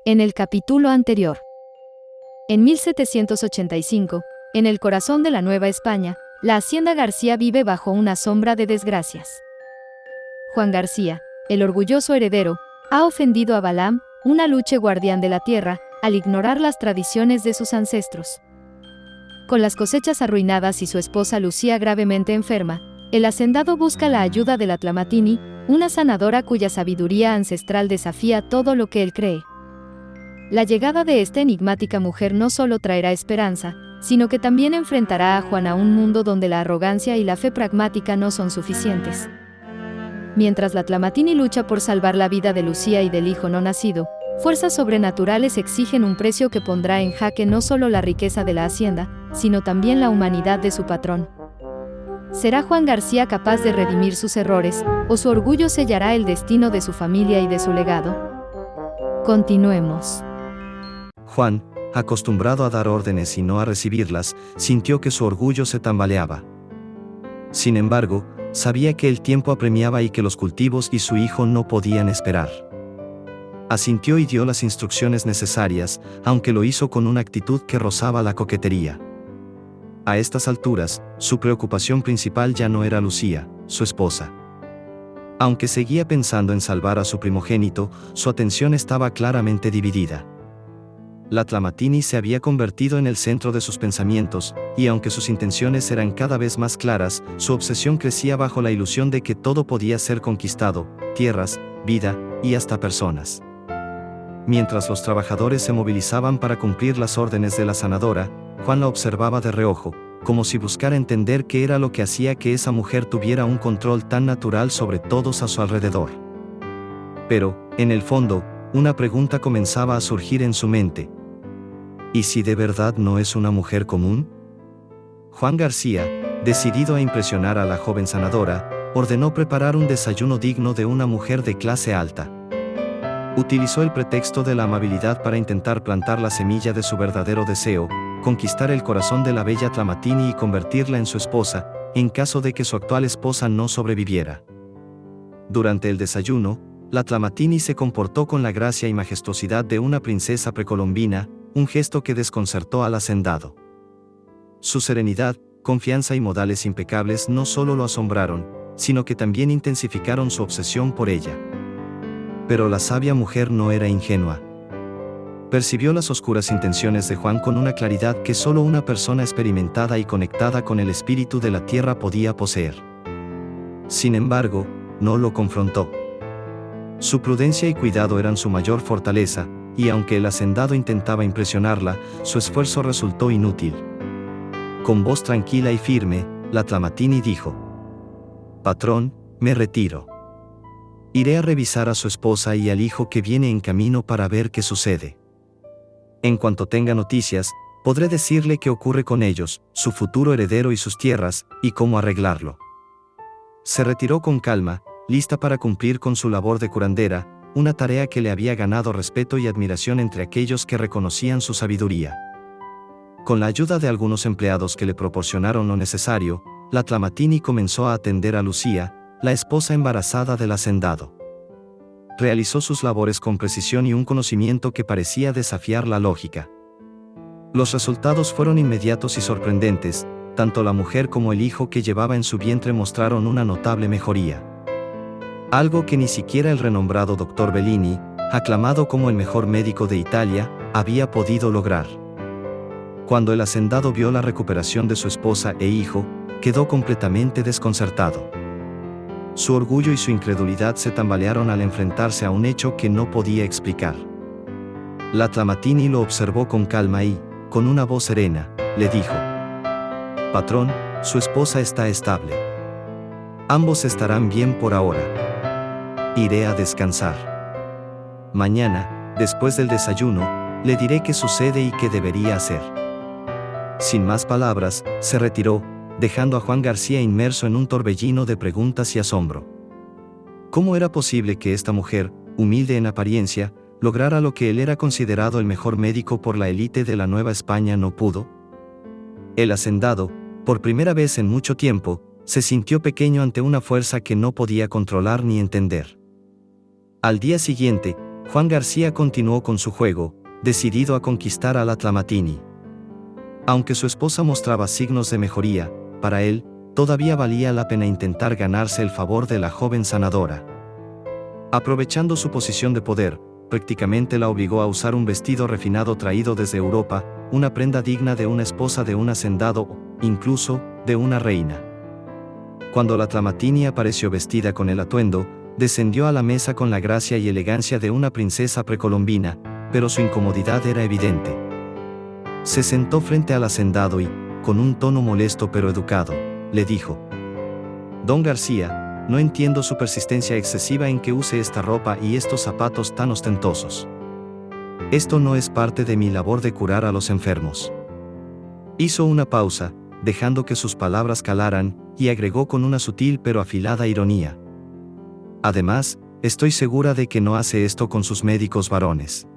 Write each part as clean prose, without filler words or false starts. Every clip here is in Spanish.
En el capítulo anterior. En 1785, en el corazón de la Nueva España, la Hacienda García vive bajo una sombra de desgracias. Juan García, el orgulloso heredero, ha ofendido a Balaam, una luche guardián de la tierra, al ignorar las tradiciones de sus ancestros. Con las cosechas arruinadas y su esposa Lucía gravemente enferma, el hacendado busca la ayuda de la Tlamatini, una sanadora cuya sabiduría ancestral desafía todo lo que él cree. La llegada de esta enigmática mujer no solo traerá esperanza, sino que también enfrentará a Juan a un mundo donde la arrogancia y la fe pragmática no son suficientes. Mientras la Tlamatini lucha por salvar la vida de Lucía y del hijo no nacido, fuerzas sobrenaturales exigen un precio que pondrá en jaque no solo la riqueza de la hacienda, sino también la humanidad de su patrón. ¿Será Juan García capaz de redimir sus errores, o su orgullo sellará el destino de su familia y de su legado? Continuemos. Juan, acostumbrado a dar órdenes y no a recibirlas, sintió que su orgullo se tambaleaba. Sin embargo, sabía que el tiempo apremiaba y que los cultivos y su hijo no podían esperar. Asintió y dio las instrucciones necesarias, aunque lo hizo con una actitud que rozaba la coquetería. A estas alturas, su preocupación principal ya no era Lucía, su esposa. Aunque seguía pensando en salvar a su primogénito, su atención estaba claramente dividida. La Tlamatini se había convertido en el centro de sus pensamientos, y aunque sus intenciones eran cada vez más claras, su obsesión crecía bajo la ilusión de que todo podía ser conquistado: tierras, vida, y hasta personas. Mientras los trabajadores se movilizaban para cumplir las órdenes de la sanadora, Juan la observaba de reojo, como si buscara entender qué era lo que hacía que esa mujer tuviera un control tan natural sobre todos a su alrededor. Pero, en el fondo, una pregunta comenzaba a surgir en su mente. ¿Y si de verdad no es una mujer común? Juan García, decidido a impresionar a la joven sanadora, ordenó preparar un desayuno digno de una mujer de clase alta. Utilizó el pretexto de la amabilidad para intentar plantar la semilla de su verdadero deseo, conquistar el corazón de la bella Tlamatini y convertirla en su esposa, en caso de que su actual esposa no sobreviviera. Durante el desayuno, la Tlamatini se comportó con la gracia y majestuosidad de una princesa precolombina, un gesto que desconcertó al hacendado. Su serenidad, confianza y modales impecables no solo lo asombraron, sino que también intensificaron su obsesión por ella. Pero la sabia mujer no era ingenua. Percibió las oscuras intenciones de Juan con una claridad que solo una persona experimentada y conectada con el espíritu de la tierra podía poseer. Sin embargo, no lo confrontó. Su prudencia y cuidado eran su mayor fortaleza, y aunque el hacendado intentaba impresionarla, su esfuerzo resultó inútil. Con voz tranquila y firme, la Tlamatini dijo: «Patrón, me retiro. Iré a revisar a su esposa y al hijo que viene en camino para ver qué sucede. En cuanto tenga noticias, podré decirle qué ocurre con ellos, su futuro heredero y sus tierras, y cómo arreglarlo». Se retiró con calma, lista para cumplir con su labor de curandera, una tarea que le había ganado respeto y admiración entre aquellos que reconocían su sabiduría. Con la ayuda de algunos empleados que le proporcionaron lo necesario, la Tlamatini comenzó a atender a Lucía, la esposa embarazada del hacendado. Realizó sus labores con precisión y un conocimiento que parecía desafiar la lógica. Los resultados fueron inmediatos y sorprendentes, tanto la mujer como el hijo que llevaba en su vientre mostraron una notable mejoría. Algo que ni siquiera el renombrado Dr. Bellini, aclamado como el mejor médico de Italia, había podido lograr. Cuando el hacendado vio la recuperación de su esposa e hijo, quedó completamente desconcertado. Su orgullo y su incredulidad se tambalearon al enfrentarse a un hecho que no podía explicar. La Tlamatini lo observó con calma y, con una voz serena, le dijo: «Patrón, su esposa está estable. Ambos estarán bien por ahora. Iré a descansar. Mañana, después del desayuno, le diré qué sucede y qué debería hacer». Sin más palabras, se retiró, dejando a Juan García inmerso en un torbellino de preguntas y asombro. ¿Cómo era posible que esta mujer, humilde en apariencia, lograra lo que él era considerado el mejor médico por la élite de la Nueva España no pudo? El hacendado, por primera vez en mucho tiempo, se sintió pequeño ante una fuerza que no podía controlar ni entender. Al día siguiente, Juan García continuó con su juego, decidido a conquistar a la Tlamatini. Aunque su esposa mostraba signos de mejoría, para él, todavía valía la pena intentar ganarse el favor de la joven sanadora. Aprovechando su posición de poder, prácticamente la obligó a usar un vestido refinado traído desde Europa, una prenda digna de una esposa de un hacendado o, incluso, de una reina. Cuando la Tlamatini apareció vestida con el atuendo, descendió a la mesa con la gracia y elegancia de una princesa precolombina, pero su incomodidad era evidente. Se sentó frente al hacendado y, con un tono molesto pero educado, le dijo: «Don García, no entiendo su persistencia excesiva en que use esta ropa y estos zapatos tan ostentosos. Esto no es parte de mi labor de curar a los enfermos». Hizo una pausa, dejando que sus palabras calaran, y agregó con una sutil pero afilada ironía: «Además, estoy segura de que no hace esto con sus médicos varones».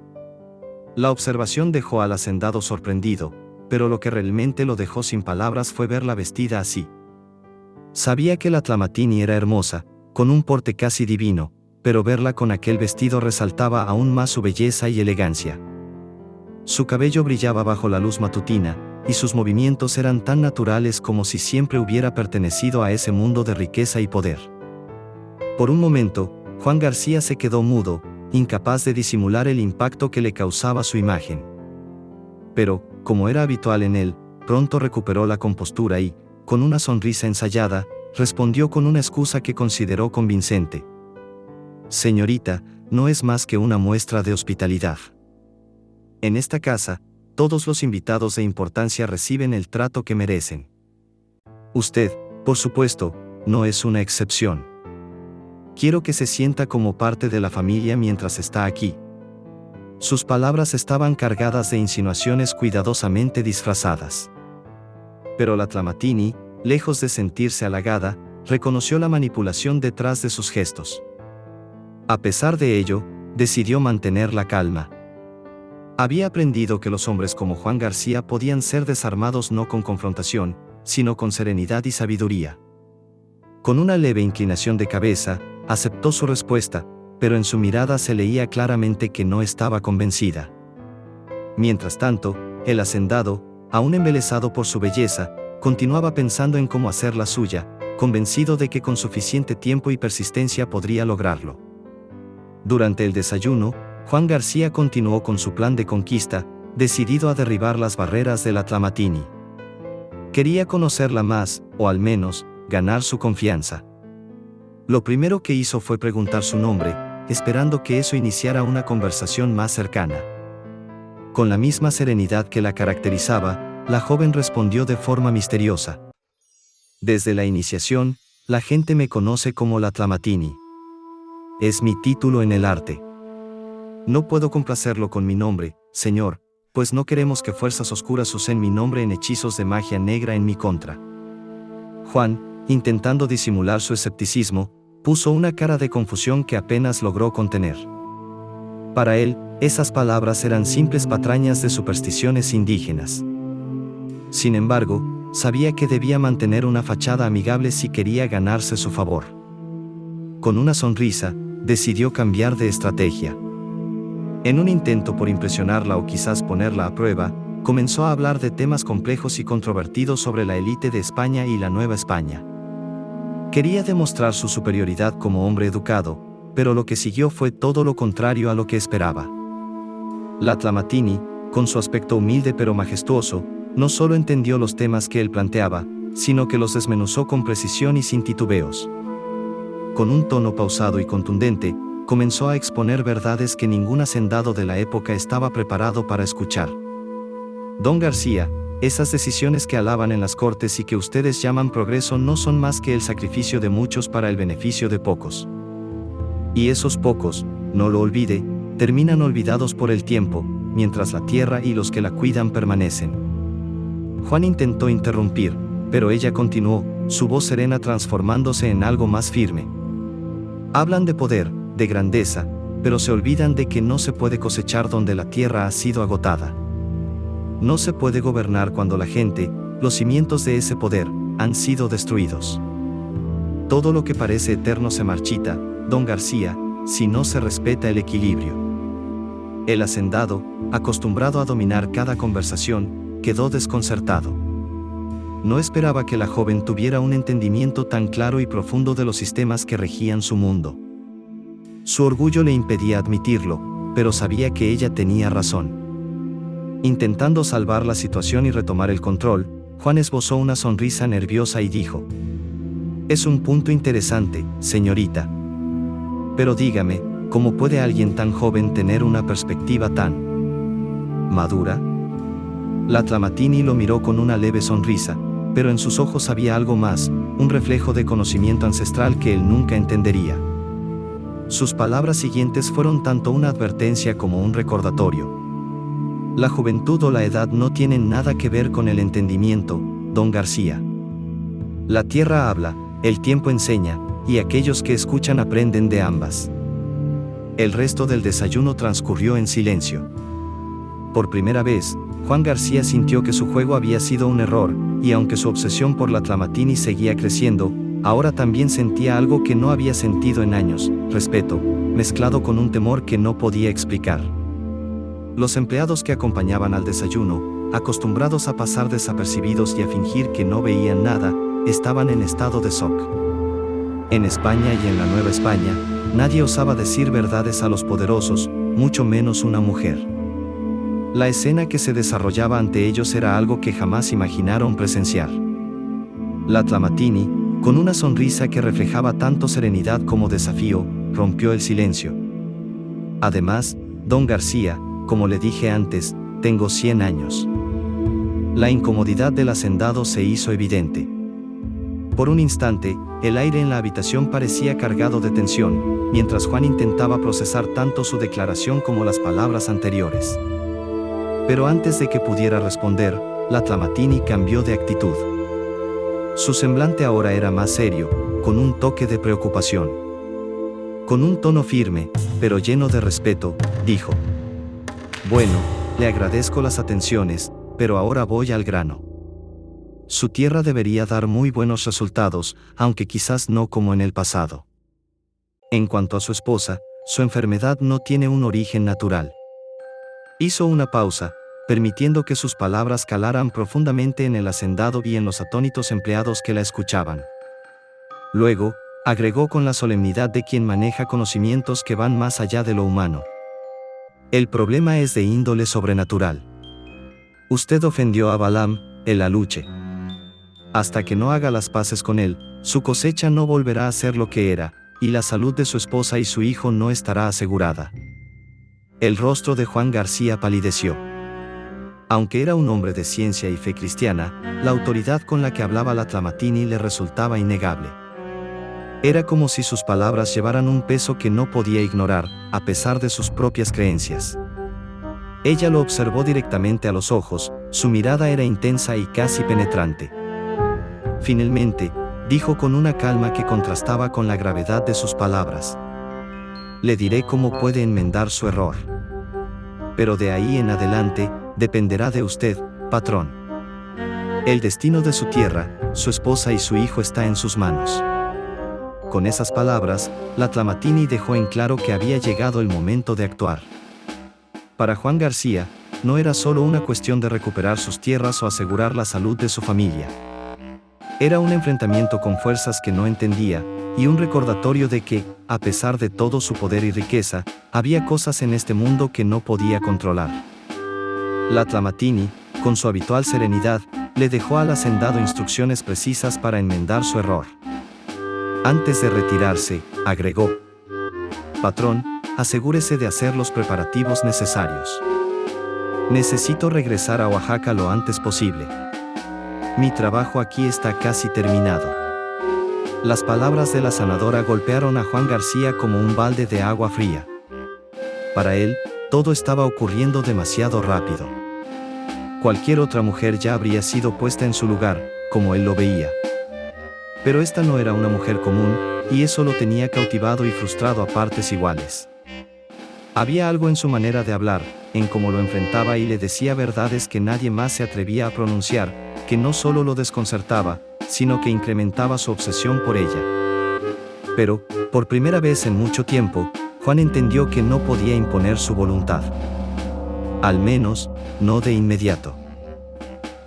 La observación dejó al hacendado sorprendido, pero lo que realmente lo dejó sin palabras fue verla vestida así. Sabía que la Tlamatini era hermosa, con un porte casi divino, pero verla con aquel vestido resaltaba aún más su belleza y elegancia. Su cabello brillaba bajo la luz matutina, y sus movimientos eran tan naturales como si siempre hubiera pertenecido a ese mundo de riqueza y poder. Por un momento, Juan García se quedó mudo, incapaz de disimular el impacto que le causaba su imagen. Pero, como era habitual en él, pronto recuperó la compostura y, con una sonrisa ensayada, respondió con una excusa que consideró convincente: «Señorita, no es más que una muestra de hospitalidad. En esta casa, todos los invitados de importancia reciben el trato que merecen. Usted, por supuesto, no es una excepción. Quiero que se sienta como parte de la familia mientras está aquí». Sus palabras estaban cargadas de insinuaciones cuidadosamente disfrazadas. Pero la Tlamatini, lejos de sentirse halagada, reconoció la manipulación detrás de sus gestos. A pesar de ello, decidió mantener la calma. Había aprendido que los hombres como Juan García podían ser desarmados no con confrontación, sino con serenidad y sabiduría. Con una leve inclinación de cabeza, aceptó su respuesta, pero en su mirada se leía claramente que no estaba convencida. Mientras tanto, el hacendado, aún embelesado por su belleza, continuaba pensando en cómo hacerla suya, convencido de que con suficiente tiempo y persistencia podría lograrlo. Durante el desayuno, Juan García continuó con su plan de conquista, decidido a derribar las barreras de la Tlamatini. Quería conocerla más, o al menos, ganar su confianza. Lo primero que hizo fue preguntar su nombre, esperando que eso iniciara una conversación más cercana. Con la misma serenidad que la caracterizaba, la joven respondió de forma misteriosa: «Desde la iniciación, la gente me conoce como la Tlamatini. Es mi título en el arte. No puedo complacerlo con mi nombre, señor, pues no queremos que fuerzas oscuras usen mi nombre en hechizos de magia negra en mi contra». Juan, intentando disimular su escepticismo, puso una cara de confusión que apenas logró contener. Para él, esas palabras eran simples patrañas de supersticiones indígenas. Sin embargo, sabía que debía mantener una fachada amigable si quería ganarse su favor. Con una sonrisa, decidió cambiar de estrategia. En un intento por impresionarla o quizás ponerla a prueba, comenzó a hablar de temas complejos y controvertidos sobre la élite de España y la Nueva España. Quería demostrar su superioridad como hombre educado, pero lo que siguió fue todo lo contrario a lo que esperaba. La Tlamatini, con su aspecto humilde pero majestuoso, no solo entendió los temas que él planteaba, sino que los desmenuzó con precisión y sin titubeos. Con un tono pausado y contundente, comenzó a exponer verdades que ningún hacendado de la época estaba preparado para escuchar. «Don García, esas decisiones que alaban en las cortes y que ustedes llaman progreso no son más que el sacrificio de muchos para el beneficio de pocos. Y esos pocos, no lo olvide, terminan olvidados por el tiempo, mientras la tierra y los que la cuidan permanecen». Juan intentó interrumpir, pero ella continuó, su voz serena transformándose en algo más firme. «Hablan de poder, de grandeza, pero se olvidan de que no se puede cosechar donde la tierra ha sido agotada. No se puede gobernar cuando la gente, los cimientos de ese poder, han sido destruidos. Todo lo que parece eterno se marchita, don García, si no se respeta el equilibrio. El hacendado, acostumbrado a dominar cada conversación, quedó desconcertado. No esperaba que la joven tuviera un entendimiento tan claro y profundo de los sistemas que regían su mundo. Su orgullo le impedía admitirlo, pero sabía que ella tenía razón. Intentando salvar la situación y retomar el control, Juan esbozó una sonrisa nerviosa y dijo: «Es un punto interesante, señorita. Pero dígame, ¿cómo puede alguien tan joven tener una perspectiva tan madura?» La Tlamatini lo miró con una leve sonrisa, pero en sus ojos había algo más, un reflejo de conocimiento ancestral que él nunca entendería. Sus palabras siguientes fueron tanto una advertencia como un recordatorio. La juventud o la edad no tienen nada que ver con el entendimiento, don García. La tierra habla, el tiempo enseña, y aquellos que escuchan aprenden de ambas. El resto del desayuno transcurrió en silencio. Por primera vez, Juan García sintió que su juego había sido un error, y aunque su obsesión por la Tlamatini seguía creciendo, ahora también sentía algo que no había sentido en años: respeto, mezclado con un temor que no podía explicar. Los empleados que acompañaban al desayuno, acostumbrados a pasar desapercibidos y a fingir que no veían nada, estaban en estado de shock. En España y en la Nueva España, nadie osaba decir verdades a los poderosos, mucho menos una mujer. La escena que se desarrollaba ante ellos era algo que jamás imaginaron presenciar. La Tlamatini, con una sonrisa que reflejaba tanto serenidad como desafío, rompió el silencio. Además, don García, como le dije antes, tengo 100 años. La incomodidad del hacendado se hizo evidente. Por un instante, el aire en la habitación parecía cargado de tensión, mientras Juan intentaba procesar tanto su declaración como las palabras anteriores. Pero antes de que pudiera responder, la Tlamatini cambió de actitud. Su semblante ahora era más serio, con un toque de preocupación. Con un tono firme, pero lleno de respeto, dijo: «Bueno, le agradezco las atenciones, pero ahora voy al grano. Su tierra debería dar muy buenos resultados, aunque quizás no como en el pasado. En cuanto a su esposa, su enfermedad no tiene un origen natural». Hizo una pausa, permitiendo que sus palabras calaran profundamente en el hacendado y en los atónitos empleados que la escuchaban. Luego, agregó con la solemnidad de quien maneja conocimientos que van más allá de lo humano: «El problema es de índole sobrenatural. Usted ofendió a Balaam, el aluche. Hasta que no haga las paces con él, su cosecha no volverá a ser lo que era, y la salud de su esposa y su hijo no estará asegurada». El rostro de Juan García palideció. Aunque era un hombre de ciencia y fe cristiana, la autoridad con la que hablaba la Tlamatini le resultaba innegable. Era como si sus palabras llevaran un peso que no podía ignorar, a pesar de sus propias creencias. Ella lo observó directamente a los ojos, su mirada era intensa y casi penetrante. Finalmente, dijo con una calma que contrastaba con la gravedad de sus palabras: «Le diré cómo puede enmendar su error. Pero de ahí en adelante, dependerá de usted, patrón. El destino de su tierra, su esposa y su hijo está en sus manos». Con esas palabras, la Tlamatini dejó en claro que había llegado el momento de actuar. Para Juan García, no era solo una cuestión de recuperar sus tierras o asegurar la salud de su familia. Era un enfrentamiento con fuerzas que no entendía, y un recordatorio de que, a pesar de todo su poder y riqueza, había cosas en este mundo que no podía controlar. La Tlamatini, con su habitual serenidad, le dejó al hacendado instrucciones precisas para enmendar su error. Antes de retirarse, agregó: «Patrón, asegúrese de hacer los preparativos necesarios. Necesito regresar a Oaxaca lo antes posible. Mi trabajo aquí está casi terminado». Las palabras de la sanadora golpearon a Juan García como un balde de agua fría. Para él, todo estaba ocurriendo demasiado rápido. Cualquier otra mujer ya habría sido puesta en su lugar, como él lo veía. Pero esta no era una mujer común, y eso lo tenía cautivado y frustrado a partes iguales. Había algo en su manera de hablar, en cómo lo enfrentaba y le decía verdades que nadie más se atrevía a pronunciar, que no solo lo desconcertaba, sino que incrementaba su obsesión por ella. Pero, por primera vez en mucho tiempo, Juan entendió que no podía imponer su voluntad. Al menos, no de inmediato.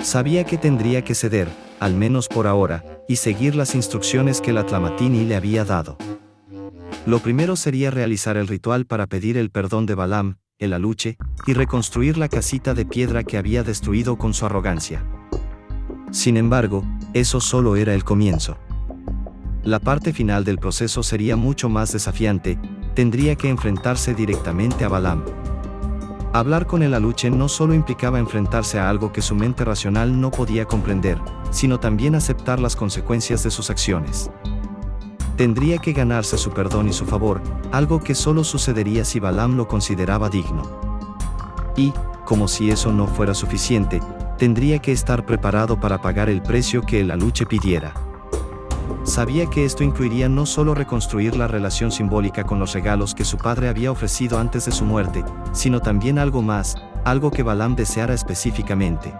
Sabía que tendría que ceder, al menos por ahora, y seguir las instrucciones que la Tlamatini le había dado. Lo primero sería realizar el ritual para pedir el perdón de Balaam, el aluche, y reconstruir la casita de piedra que había destruido con su arrogancia. Sin embargo, eso solo era el comienzo. La parte final del proceso sería mucho más desafiante, tendría que enfrentarse directamente a Balaam. Hablar con el aluche no solo implicaba enfrentarse a algo que su mente racional no podía comprender, sino también aceptar las consecuencias de sus acciones. Tendría que ganarse su perdón y su favor, algo que solo sucedería si Balaam lo consideraba digno. Y, como si eso no fuera suficiente, tendría que estar preparado para pagar el precio que el aluche pidiera. Sabía que esto incluiría no solo reconstruir la relación simbólica con los regalos que su padre había ofrecido antes de su muerte, sino también algo más, algo que Balaam deseara específicamente.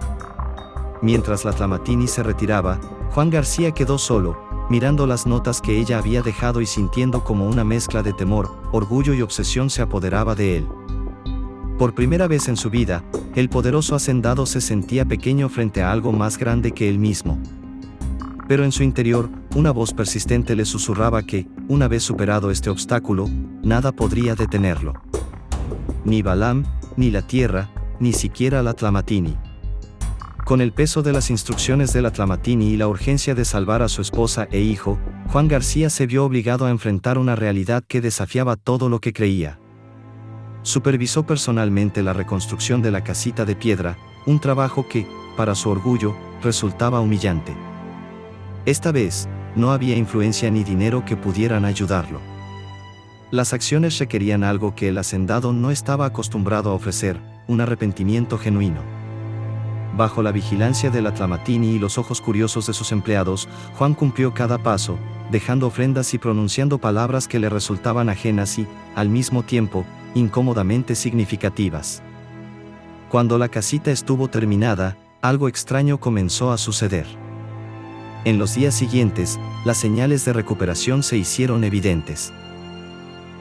Mientras la Tlamatini se retiraba, Juan García quedó solo, mirando las notas que ella había dejado y sintiendo como una mezcla de temor, orgullo y obsesión se apoderaba de él. Por primera vez en su vida, el poderoso hacendado se sentía pequeño frente a algo más grande que él mismo. Pero en su interior, una voz persistente le susurraba que, una vez superado este obstáculo, nada podría detenerlo. Ni Balaam, ni la tierra, ni siquiera la Tlamatini. Con el peso de las instrucciones de la Tlamatini y la urgencia de salvar a su esposa e hijo, Juan García se vio obligado a enfrentar una realidad que desafiaba todo lo que creía. Supervisó personalmente la reconstrucción de la casita de piedra, un trabajo que, para su orgullo, resultaba humillante. Esta vez, no había influencia ni dinero que pudieran ayudarlo. Las acciones requerían algo que el hacendado no estaba acostumbrado a ofrecer, un arrepentimiento genuino. Bajo la vigilancia de la Tlamatini y los ojos curiosos de sus empleados, Juan cumplió cada paso, dejando ofrendas y pronunciando palabras que le resultaban ajenas y, al mismo tiempo, incómodamente significativas. Cuando la casita estuvo terminada, algo extraño comenzó a suceder. En los días siguientes, las señales de recuperación se hicieron evidentes.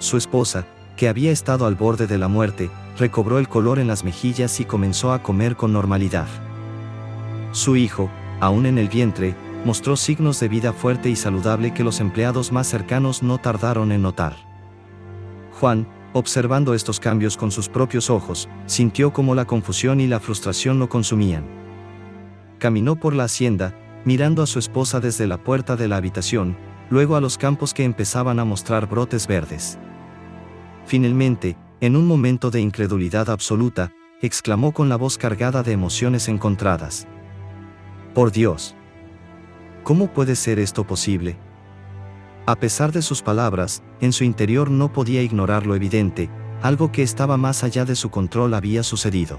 Su esposa, que había estado al borde de la muerte, recobró el color en las mejillas y comenzó a comer con normalidad. Su hijo, aún en el vientre, mostró signos de vida fuerte y saludable que los empleados más cercanos no tardaron en notar. Juan, observando estos cambios con sus propios ojos, sintió cómo la confusión y la frustración lo consumían. Caminó por la hacienda, mirando a su esposa desde la puerta de la habitación, luego a los campos que empezaban a mostrar brotes verdes. Finalmente, en un momento de incredulidad absoluta, exclamó con la voz cargada de emociones encontradas: «¡Por Dios! ¿Cómo puede ser esto posible?». A pesar de sus palabras, en su interior no podía ignorar lo evidente, algo que estaba más allá de su control había sucedido.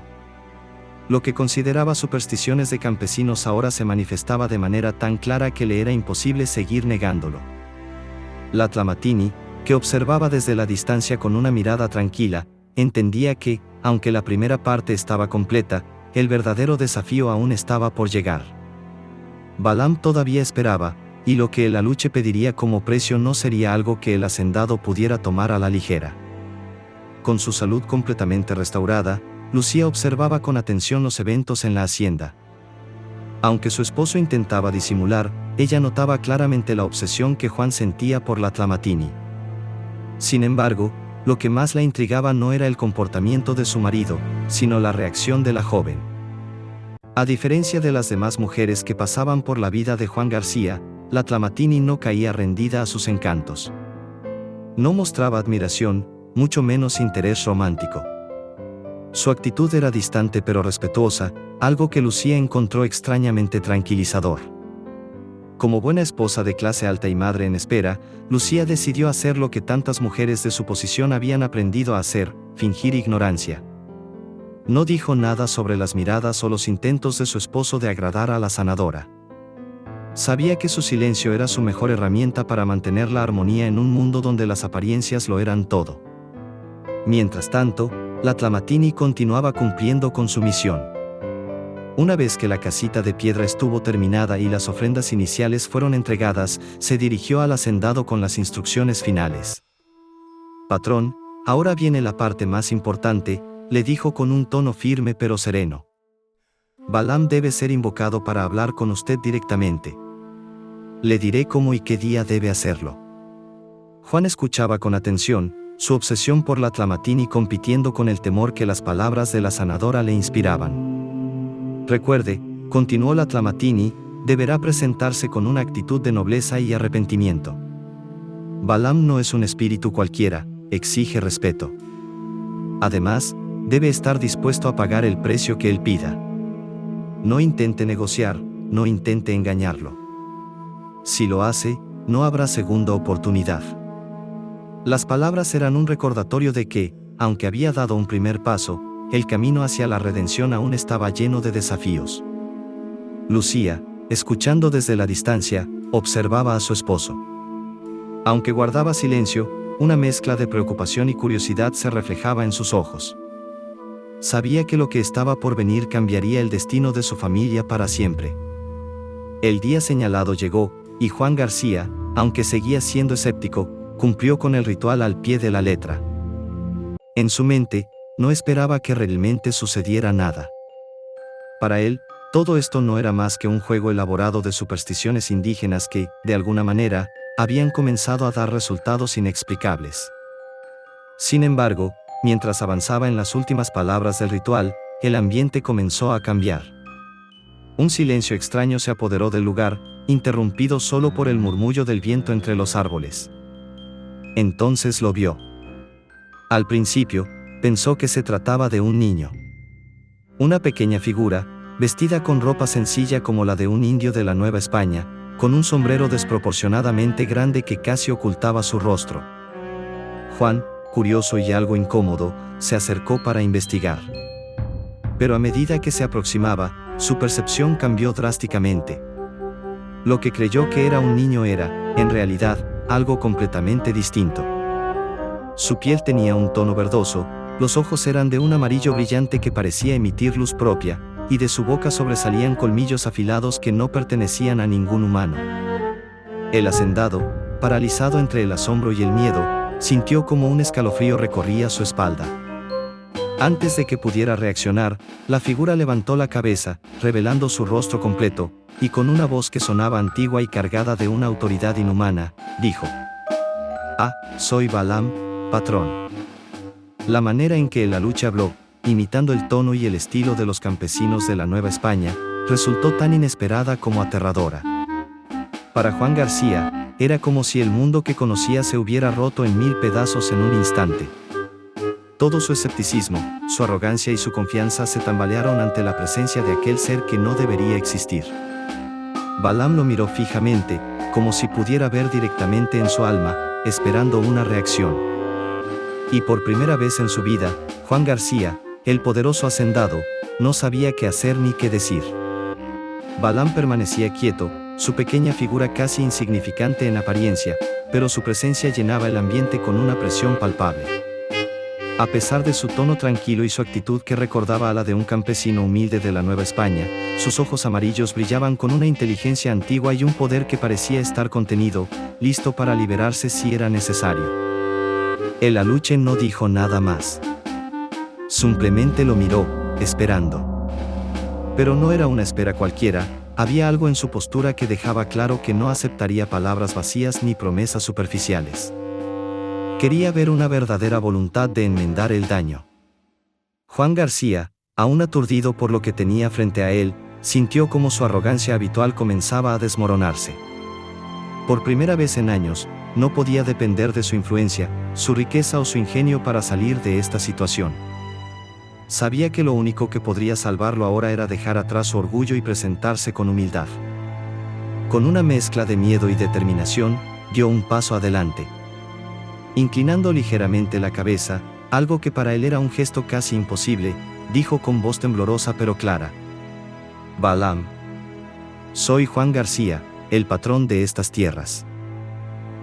Lo que consideraba supersticiones de campesinos ahora se manifestaba de manera tan clara que le era imposible seguir negándolo. La Tlamatini, que observaba desde la distancia con una mirada tranquila, entendía que, aunque la primera parte estaba completa, el verdadero desafío aún estaba por llegar. Balaam todavía esperaba, y lo que el aluche pediría como precio no sería algo que el hacendado pudiera tomar a la ligera. Con su salud completamente restaurada, Lucía observaba con atención los eventos en la hacienda. Aunque su esposo intentaba disimular, ella notaba claramente la obsesión que Juan sentía por la Tlamatini. Sin embargo, lo que más la intrigaba no era el comportamiento de su marido, sino la reacción de la joven. A diferencia de las demás mujeres que pasaban por la vida de Juan García, la Tlamatini no caía rendida a sus encantos. No mostraba admiración, mucho menos interés romántico. Su actitud era distante pero respetuosa, algo que Lucía encontró extrañamente tranquilizador. Como buena esposa de clase alta y madre en espera, Lucía decidió hacer lo que tantas mujeres de su posición habían aprendido a hacer: fingir ignorancia. No dijo nada sobre las miradas o los intentos de su esposo de agradar a la sanadora. Sabía que su silencio era su mejor herramienta para mantener la armonía en un mundo donde las apariencias lo eran todo. Mientras tanto, la Tlamatini continuaba cumpliendo con su misión. Una vez que la casita de piedra estuvo terminada y las ofrendas iniciales fueron entregadas, se dirigió al hacendado con las instrucciones finales. «Patrón, ahora viene la parte más importante, le dijo con un tono firme pero sereno. Balaam debe ser invocado para hablar con usted directamente. Le diré cómo y qué día debe hacerlo. Juan escuchaba con atención, su obsesión por la Tlamatini compitiendo con el temor que las palabras de la sanadora le inspiraban. Recuerde, continuó la Tlamatini, deberá presentarse con una actitud de nobleza y arrepentimiento. Balaam no es un espíritu cualquiera, exige respeto. Además, debe estar dispuesto a pagar el precio que él pida. No intente negociar, no intente engañarlo. Si lo hace, no habrá segunda oportunidad. Las palabras eran un recordatorio de que, aunque había dado un primer paso, el camino hacia la redención aún estaba lleno de desafíos. Lucía, escuchando desde la distancia, observaba a su esposo. Aunque guardaba silencio, una mezcla de preocupación y curiosidad se reflejaba en sus ojos. Sabía que lo que estaba por venir cambiaría el destino de su familia para siempre. El día señalado llegó, y Juan García, aunque seguía siendo escéptico, cumplió con el ritual al pie de la letra. En su mente, no esperaba que realmente sucediera nada. Para él, todo esto no era más que un juego elaborado de supersticiones indígenas que, de alguna manera, habían comenzado a dar resultados inexplicables. Sin embargo, mientras avanzaba en las últimas palabras del ritual, el ambiente comenzó a cambiar. Un silencio extraño se apoderó del lugar, interrumpido solo por el murmullo del viento entre los árboles. Entonces lo vio. Al principio, pensó que se trataba de un niño. Una pequeña figura, vestida con ropa sencilla como la de un indio de la Nueva España, con un sombrero desproporcionadamente grande que casi ocultaba su rostro. Juan, curioso y algo incómodo, se acercó para investigar. Pero a medida que se aproximaba, su percepción cambió drásticamente. Lo que creyó que era un niño era, en realidad, algo completamente distinto. Su piel tenía un tono verdoso, los ojos eran de un amarillo brillante que parecía emitir luz propia, y de su boca sobresalían colmillos afilados que no pertenecían a ningún humano. El hacendado, paralizado entre el asombro y el miedo, sintió como un escalofrío recorría su espalda. Antes de que pudiera reaccionar, la figura levantó la cabeza, revelando su rostro completo, y con una voz que sonaba antigua y cargada de una autoridad inhumana, dijo: «Ah, soy Balaam, patrón». La manera en que el aluche habló, imitando el tono y el estilo de los campesinos de la Nueva España, resultó tan inesperada como aterradora. Para Juan García, era como si el mundo que conocía se hubiera roto en 1000 pedazos en un instante. Todo su escepticismo, su arrogancia y su confianza se tambalearon ante la presencia de aquel ser que no debería existir. Balaam lo miró fijamente, como si pudiera ver directamente en su alma, esperando una reacción. Y por primera vez en su vida, Juan García, el poderoso hacendado, no sabía qué hacer ni qué decir. Balaam permanecía quieto, su pequeña figura casi insignificante en apariencia, pero su presencia llenaba el ambiente con una presión palpable. A pesar de su tono tranquilo y su actitud que recordaba a la de un campesino humilde de la Nueva España, sus ojos amarillos brillaban con una inteligencia antigua y un poder que parecía estar contenido, listo para liberarse si era necesario. El aluche no dijo nada más. Simplemente lo miró, esperando. Pero no era una espera cualquiera, había algo en su postura que dejaba claro que no aceptaría palabras vacías ni promesas superficiales. Quería ver una verdadera voluntad de enmendar el daño. Juan García, aún aturdido por lo que tenía frente a él, sintió como su arrogancia habitual comenzaba a desmoronarse. Por primera vez en años, no podía depender de su influencia, su riqueza o su ingenio para salir de esta situación. Sabía que lo único que podría salvarlo ahora era dejar atrás su orgullo y presentarse con humildad. Con una mezcla de miedo y determinación, dio un paso adelante. Inclinando ligeramente la cabeza, algo que para él era un gesto casi imposible, dijo con voz temblorosa pero clara: «Balaam. Soy Juan García, el patrón de estas tierras.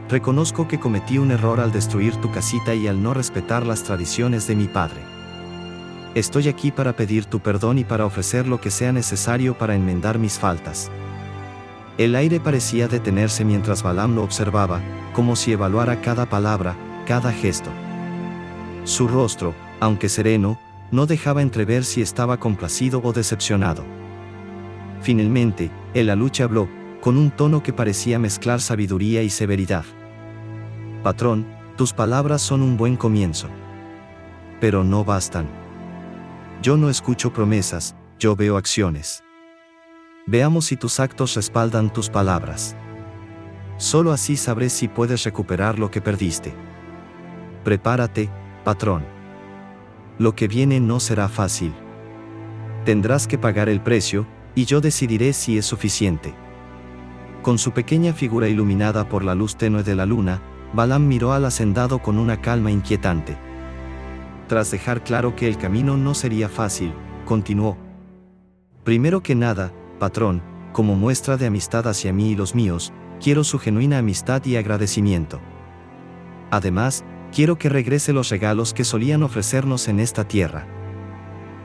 Reconozco que cometí un error al destruir tu casita y al no respetar las tradiciones de mi padre. Estoy aquí para pedir tu perdón y para ofrecer lo que sea necesario para enmendar mis faltas». El aire parecía detenerse mientras Balaam lo observaba, como si evaluara cada palabra, cada gesto. Su rostro, aunque sereno, no dejaba entrever si estaba complacido o decepcionado. Finalmente, el aluche habló, con un tono que parecía mezclar sabiduría y severidad. Patrón, tus palabras son un buen comienzo. Pero no bastan. Yo no escucho promesas, yo veo acciones. Veamos si tus actos respaldan tus palabras. Solo así sabré si puedes recuperar lo que perdiste. Prepárate, patrón. Lo que viene no será fácil. Tendrás que pagar el precio, y yo decidiré si es suficiente. Con su pequeña figura iluminada por la luz tenue de la luna, Balaam miró al hacendado con una calma inquietante. Tras dejar claro que el camino no sería fácil, continuó. Primero que nada, patrón, como muestra de amistad hacia mí y los míos, quiero su genuina amistad y agradecimiento. Además, quiero que regrese los regalos que solían ofrecernos en esta tierra.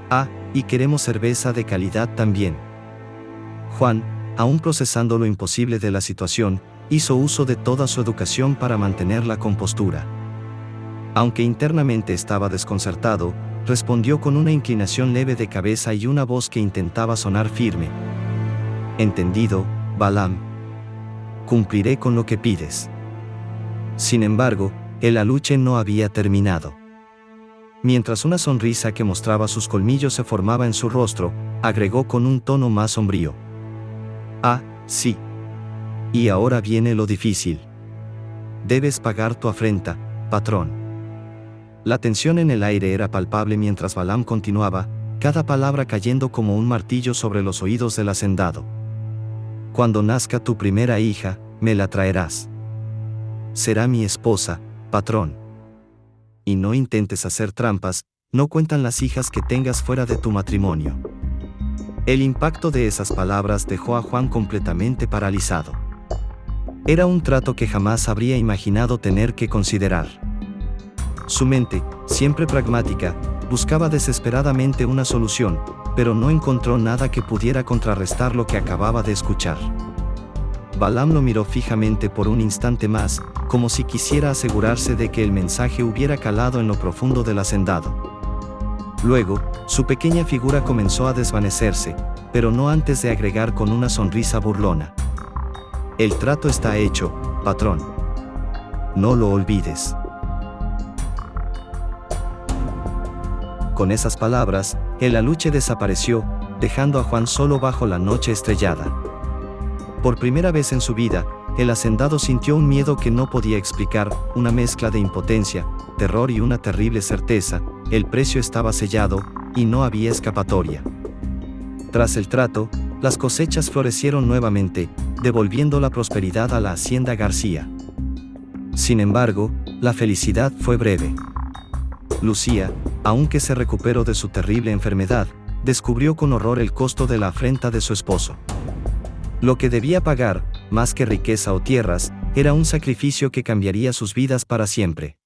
Ah, y queremos cerveza de calidad también. Juan, aún procesando lo imposible de la situación, hizo uso de toda su educación para mantener la compostura. Aunque internamente estaba desconcertado, respondió con una inclinación leve de cabeza y una voz que intentaba sonar firme. Entendido, Balaam. Cumpliré con lo que pides. Sin embargo, el aluche no había terminado. Mientras una sonrisa que mostraba sus colmillos se formaba en su rostro, agregó con un tono más sombrío. Ah, sí. Y ahora viene lo difícil. Debes pagar tu afrenta, patrón. La tensión en el aire era palpable mientras Balaam continuaba, cada palabra cayendo como un martillo sobre los oídos del hacendado. Cuando nazca tu primera hija, me la traerás. Será mi esposa, patrón. Y no intentes hacer trampas, no cuentan las hijas que tengas fuera de tu matrimonio. El impacto de esas palabras dejó a Juan completamente paralizado. Era un trato que jamás habría imaginado tener que considerar. Su mente, siempre pragmática, buscaba desesperadamente una solución, pero no encontró nada que pudiera contrarrestar lo que acababa de escuchar. Balaam lo miró fijamente por un instante más, como si quisiera asegurarse de que el mensaje hubiera calado en lo profundo del hacendado. Luego, su pequeña figura comenzó a desvanecerse, pero no antes de agregar con una sonrisa burlona. El trato está hecho, patrón. No lo olvides. Con esas palabras, el aluche desapareció, dejando a Juan solo bajo la noche estrellada. Por primera vez en su vida, el hacendado sintió un miedo que no podía explicar, una mezcla de impotencia, terror y una terrible certeza: el precio estaba sellado, y no había escapatoria. Tras el trato, las cosechas florecieron nuevamente, devolviendo la prosperidad a la hacienda García. Sin embargo, la felicidad fue breve. Lucía, aunque se recuperó de su terrible enfermedad, descubrió con horror el costo de la afrenta de su esposo. Lo que debía pagar, más que riqueza o tierras, era un sacrificio que cambiaría sus vidas para siempre.